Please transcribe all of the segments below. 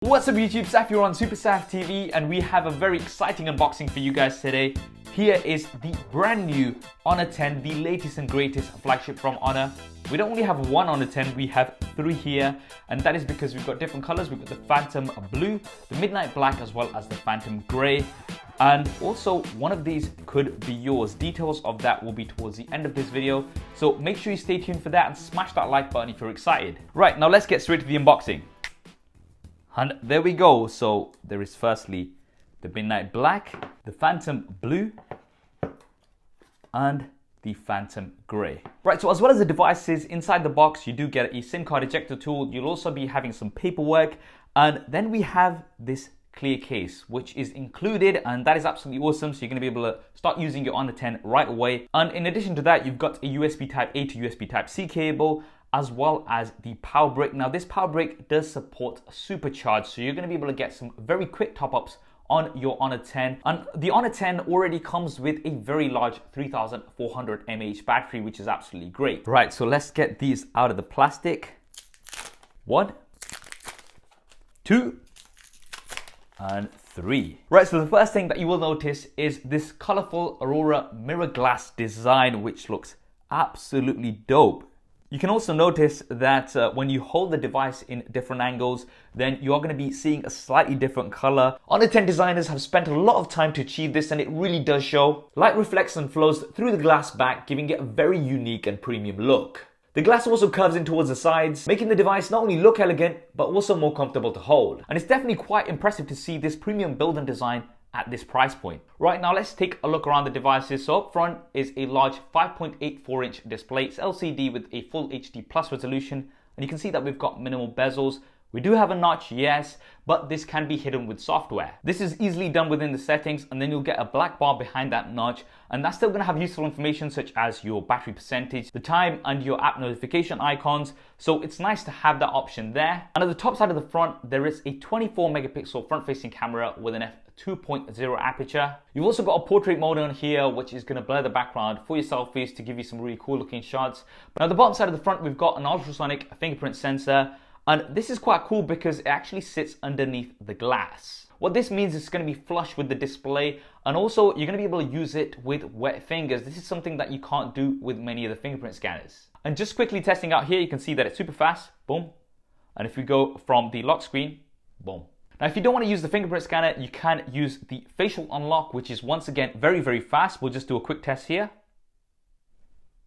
What's up YouTube, Saf here on SuperSaf TV, and we have a very exciting unboxing for you guys today. Here is the brand new Honor 10, the latest and greatest flagship from Honor. We don't only have one Honor 10, we have three here, and that is because we've got different colors. We've got the Phantom Blue, the Midnight Black, as well as the Phantom Grey. And also, one of these could be yours. Details of that will be towards the end of this video, so make sure you stay tuned for that and smash that like button if you're excited. Right, now let's get straight to the unboxing. And there we go. So there is firstly the Midnight Black, the Phantom Blue, and the Phantom Grey. Right, so as well as the devices inside the box, you do get a SIM card ejector tool. You'll also be having some paperwork, and then we have this clear case which is included, and that is absolutely awesome. So you're going to be able to start using your Honor 10 right away. And in addition to that, you've got a USB Type A to USB Type C cable, as well as the power brick. Now this power brick does support SuperCharge, so you're going to be able to get some very quick top-ups on your Honor 10. And the Honor 10 already comes with a very large 3400 mAh battery, which is absolutely great. Right, so let's get these out of the plastic. 1, 2, and 3. Right, so the first thing that you will notice is this colorful Aurora mirror glass design, which looks absolutely dope. You can also notice that when you hold the device in different angles, then you are going to be seeing a slightly different color. Honor 10 designers have spent a lot of time to achieve this, and it really does show. Light reflects and flows through the glass back, giving it a very unique and premium look. The glass also curves in towards the sides, making the device not only look elegant, but also more comfortable to hold. And it's definitely quite impressive to see this premium build and design at this price point. Right, now let's take a look around the devices. So up front is a large 5.84 inch display. It's LCD with a full HD plus resolution, and you can see that we've got minimal bezels. We do have a notch, yes, but this can be hidden with software. This is easily done within the settings, and then you'll get a black bar behind that notch, and that's still going to have useful information such as your battery percentage, the time, and your app notification icons. So it's nice to have that option there. And at the top side of the front, there is a 24 megapixel front-facing camera with an f2.0 aperture. You've also got a portrait mode on here, which is going to blur the background for your selfies to give you some really cool looking shots. But at the bottom side of the front, we've got an ultrasonic fingerprint sensor. And this is quite cool because it actually sits underneath the glass. What this means is it's going to be flush with the display, and also you're going to be able to use it with wet fingers. This is something that you can't do with many of the fingerprint scanners. And just quickly testing out here, you can see that it's super fast, boom. And if we go from the lock screen, boom. Now if you don't want to use the fingerprint scanner, you can use the facial unlock, which is once again very, very fast. We'll just do a quick test here.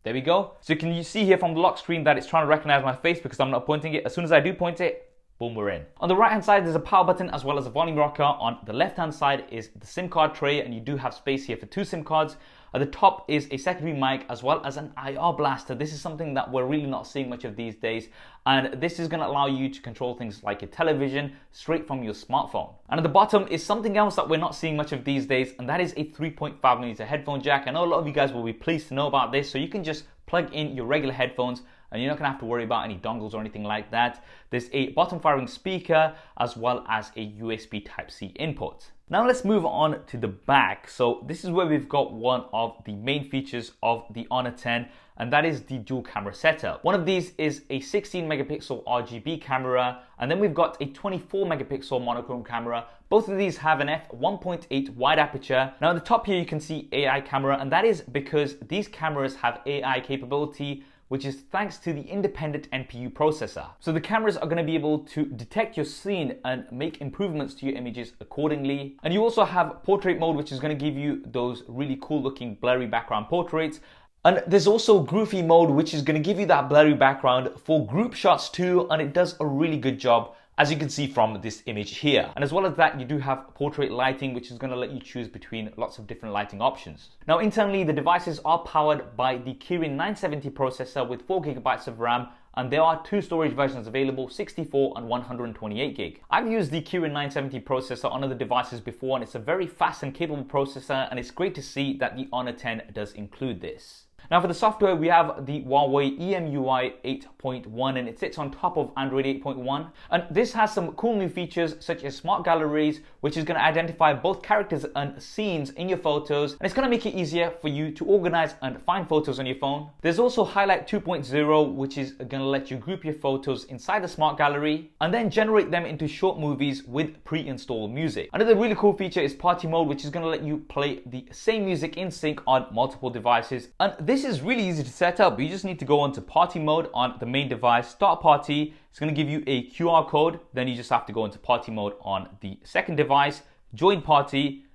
There we go. So can you see here from the lock screen that it's trying to recognize my face because I'm not pointing it. As soon as I do point it, boom, we're in. On the right hand side, there's a power button as well as a volume rocker. On the left hand side is the SIM card tray, and you do have space here for 2 SIM cards. At the top is a secondary mic as well as an IR blaster. This is something that we're really not seeing much of these days, and this is going to allow you to control things like your television straight from your smartphone. And at the bottom is something else that we're not seeing much of these days, and that is a 3.5mm headphone jack. I know a lot of you guys will be pleased to know about this, so you can just plug in your regular headphones and you're not going to have to worry about any dongles or anything like that. There's a bottom firing speaker as well as a USB Type-C input. Now let's move on to the back. So this is where we've got one of the main features of the Honor 10, and that is the dual camera setup. One of these is a 16 megapixel RGB camera, and then we've got a 24 megapixel monochrome camera. Both of these have an f1.8 wide aperture. Now at the top here you can see AI camera, and that is because these cameras have AI capability, which is thanks to the independent NPU processor. So the cameras are going to be able to detect your scene and make improvements to your images accordingly. And you also have portrait mode, which is going to give you those really cool looking blurry background portraits. And there's also Groovy mode, which is going to give you that blurry background for group shots too, and it does a really good job, as you can see from this image here. And as well as that, you do have portrait lighting, which is going to let you choose between lots of different lighting options. Now internally, the devices are powered by the Kirin 970 processor with 4GB of RAM, and there are 2 storage versions available, 64 and 128 gig. I've used the Kirin 970 processor on other devices before, and it's a very fast and capable processor, and it's great to see that the Honor 10 does include this. Now for the software, we have the Huawei EMUI 8.1 and it sits on top of Android 8.1. And this has some cool new features such as smart galleries, which is going to identify both characters and scenes in your photos. And it's going to make it easier for you to organize and find photos on your phone. There's also Highlight 2.0, which is going to let you group your photos inside the smart gallery and then generate them into short movies with pre-installed music. Another really cool feature is Party Mode, which is going to let you play the same music in sync on multiple devices. And this is really easy to set up. You just need to go onto Party Mode on the main device, start party. It's going to give you a QR code. Then you just have to go into Party Mode on the second device, join party,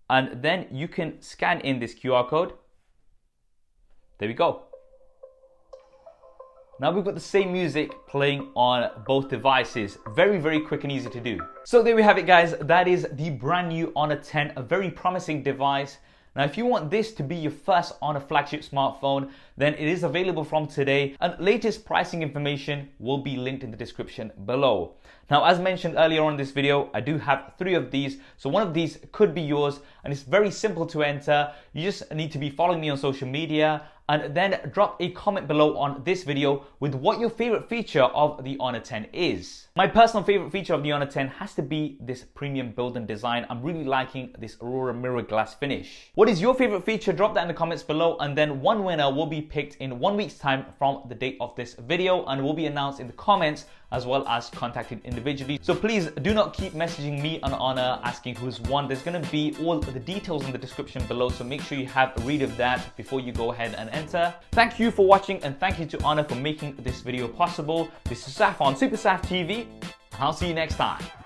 and then you can scan in this QR code. There we go. Now we've got the same music playing on both devices. Very, very quick and easy to do. So there we have it, guys. That is the brand new Honor 10, a very promising device. Now, if you want this to be your first Honor flagship smartphone, then it is available from today, and latest pricing information will be linked in the description below. Now, as mentioned earlier on in this video, I do have 3 of these, so one of these could be yours, and it's very simple to enter. You just need to be following me on social media, and then drop a comment below on this video with what your favorite feature of the Honor 10 is. My personal favorite feature of the Honor 10 has to be this premium build and design. I'm really liking this Aurora mirror glass finish. What is your favorite feature? Drop that in the comments below, and then one winner will be picked in 1 week's time from the date of this video and will be announced in the comments as well as contacted individually. So please do not keep messaging me on Honor asking who's won. There's going to be all the details in the description below, so make sure you have a read of that before you go ahead and enter. Thank you for watching, and thank you to Honor for making this video possible. This is Saf on SuperSaf TV, and I'll see you next time.